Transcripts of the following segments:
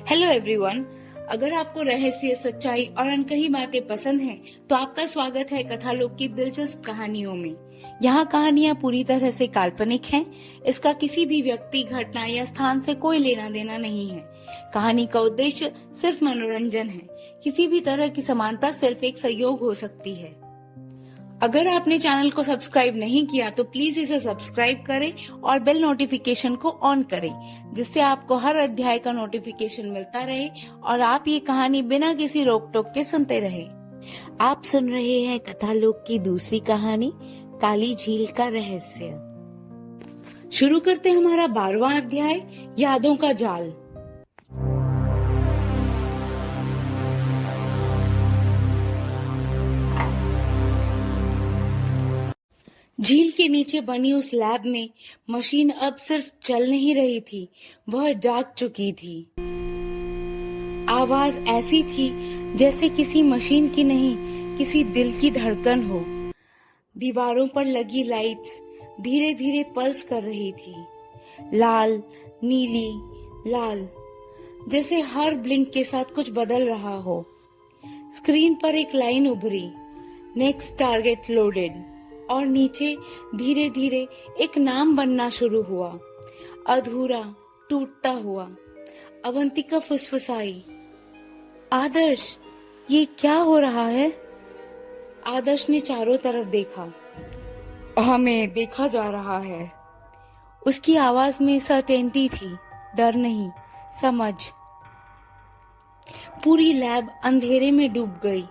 Hello everyone. अगर आपको रहस्य, सच्चाई और अनकही बातें पसंद हैं, तो आपका स्वागत है कथालोक की दिलचस्प कहानियों में। यहाँ कहानियाँ पूरी तरह से काल्पनिक हैं। इसका किसी भी व्यक्ति, घटना या स्थान से कोई लेना देना नहीं है। कहानी का उद्देश्य सिर्फ मनोरंजन है। किसी भी तरह की समानता सिर्फ एक संयोग हो सकती है। अगर आपने चैनल को सब्सक्राइब नहीं किया तो प्लीज इसे सब्सक्राइब करें और बेल नोटिफिकेशन को ऑन करें, जिससे आपको हर अध्याय का नोटिफिकेशन मिलता रहे और आप ये कहानी बिना किसी रोक टोक के सुनते रहे। आप सुन रहे हैं कथालोक की दूसरी कहानी, काली झील का रहस्य। शुरू करते हैं हमारा 12वां अध्याय, यादों का जाल। झील के नीचे बनी उस लैब में मशीन अब सिर्फ चल नहीं रही थी, वह जाग चुकी थी। आवाज ऐसी थी जैसे किसी मशीन की नहीं, किसी दिल की धड़कन हो। दीवारों पर लगी लाइट्स धीरे धीरे पल्स कर रही थी, लाल, नीली, लाल, जैसे हर ब्लिंक के साथ कुछ बदल रहा हो। स्क्रीन पर एक लाइन उभरी, नेक्स्ट टारगेट लोडेड, और नीचे धीरे धीरे एक नाम बनना शुरू हुआ, अधूरा, टूटता हुआ। अवंतिका फुसफुसाई, आदर्श, ये क्या हो रहा है? आदर्श ने चारों तरफ देखा। हमें देखा जा रहा है। उसकी आवाज में सर्टेनिटी थी, डर नहीं, समझ। पूरी लैब अंधेरे में डूब गई।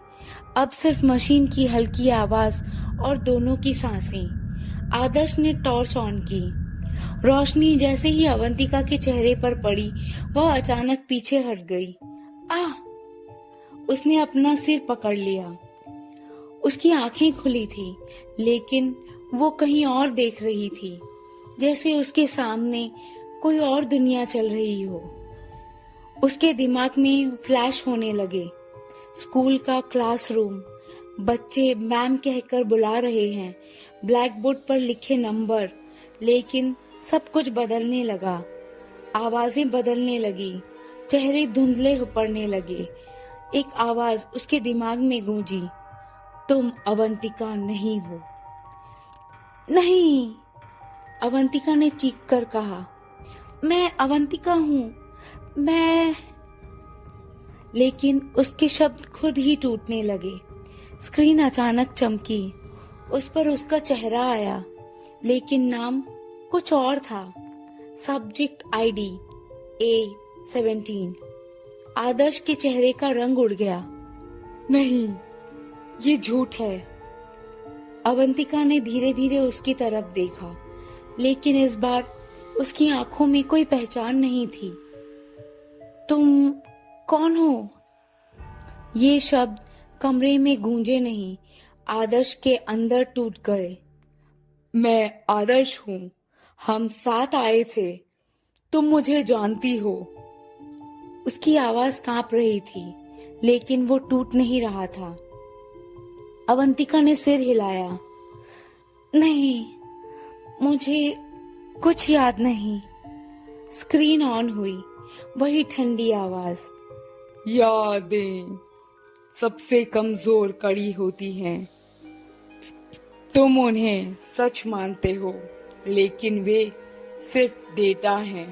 अब सिर्फ मशीन की हल्की आवाज और दोनों की सांसें। आदर्श ने टॉर्च ऑन की। रोशनी जैसे ही अवंतिका के चेहरे पर पड़ी, वह अचानक पीछे हट गई। आह! उसने अपना सिर पकड़ लिया। उसकी आंखें खुली थी, लेकिन वो कहीं और देख रही थी, जैसे उसके सामने कोई और दुनिया चल रही हो। उसके दिमाग में फ्लैश होने लगे। स्कूल का क्लासरूम, बच्चे मैम कहकर बुला रहे हैं, ब्लैक बोर्ड पर लिखे नंबर, लेकिन सब कुछ बदलने लगा। आवाजें बदलने लगी, चेहरे धुंधले पड़ने लगे। एक आवाज उसके दिमाग में गूंजी, तुम अवंतिका नहीं हो। नहीं! अवंतिका ने चीख कर कहा, मैं अवंतिका हूँ, मैं। लेकिन उसके शब्द खुद ही टूटने लगे। स्क्रीन अचानक चमकी, उस पर उसका चेहरा आया, लेकिन नाम कुछ और था। Subject ID A17। आदर्श के चेहरे का रंग उड़ गया। नहीं, ये झूठ है। अवंतिका ने धीरे धीरे उसकी तरफ देखा, लेकिन इस बार उसकी आंखों में कोई पहचान नहीं थी। तुम कौन हो? ये शब्द कमरे में गूंजे नहीं, आदर्श के अंदर टूट गए। मैं आदर्श हूँ, हम साथ आए थे, तुम मुझे जानती हो। उसकी आवाज कांप रही थी, लेकिन वो टूट नहीं रहा था। अवंतिका ने सिर हिलाया। नहीं, मुझे कुछ याद नहीं। स्क्रीन ऑन हुई, वही ठंडी आवाज, यादें सबसे कमजोर कड़ी होती हैं। तुम उन्हें सच मानते हो, लेकिन वे सिर्फ डेटा हैं,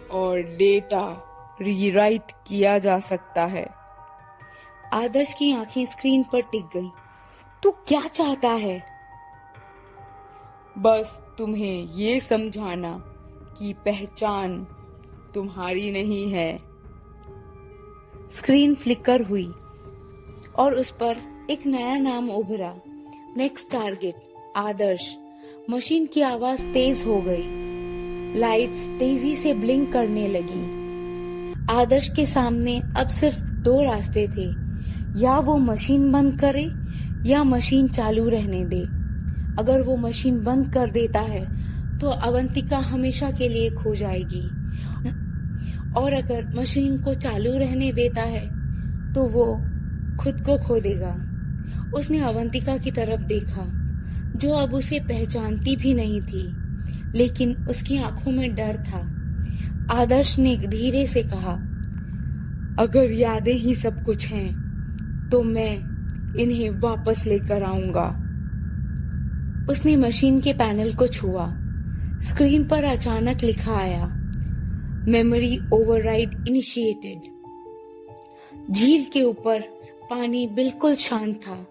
और डेटा रीराइट किया जा सकता है। आदर्श की आंखें स्क्रीन पर टिक गईं। तू क्या चाहता है? बस तुम्हें ये समझाना कि पहचान तुम्हारी नहीं है। स्क्रीन फ्लिकर हुई और उस पर एक नया नाम उभरा, नेक्स्ट टारगेट आदर्श। मशीन की आवाज तेज हो गई, लाइट्स तेजी से ब्लिंक करने लगी। आदर्श के सामने अब सिर्फ दो रास्ते थे, या वो मशीन बंद करे या मशीन चालू रहने दे। अगर वो मशीन बंद कर देता है तो अवंतिका हमेशा के लिए खो जाएगी, और अगर मशीन को चालू रहने देता है तो वो खुद को खो देगा। उसने अवंतिका की तरफ देखा, जो अब उसे पहचानती भी नहीं थी, लेकिन उसकी आंखों में डर था। आदर्श ने धीरे से कहा, अगर यादें ही सब कुछ हैं, तो मैं इन्हें वापस लेकर आऊंगा। उसने मशीन के पैनल को छुआ। स्क्रीन पर अचानक लिखा आया, मेमोरी ओवरराइड इनिशिएटेड। झील के ऊपर पानी बिल्कुल शांत था,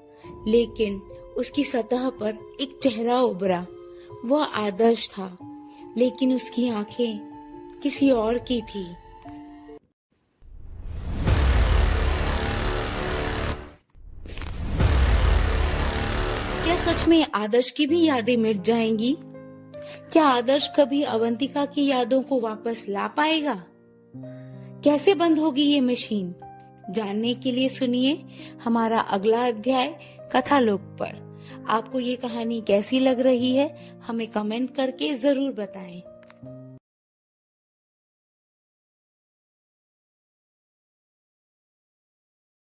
लेकिन उसकी सतह पर एक चेहरा उभरा। वह आदर्श था, लेकिन उसकी आंखें किसी और की थी। क्या सच में आदर्श की भी यादें मिट जाएंगी? क्या आदर्श कभी अवंतिका की यादों को वापस ला पाएगा? कैसे बंद होगी ये मशीन? जानने के लिए सुनिए हमारा अगला अध्याय कथालोक पर। आपको ये कहानी कैसी लग रही है, हमें कमेंट करके जरूर बताएं।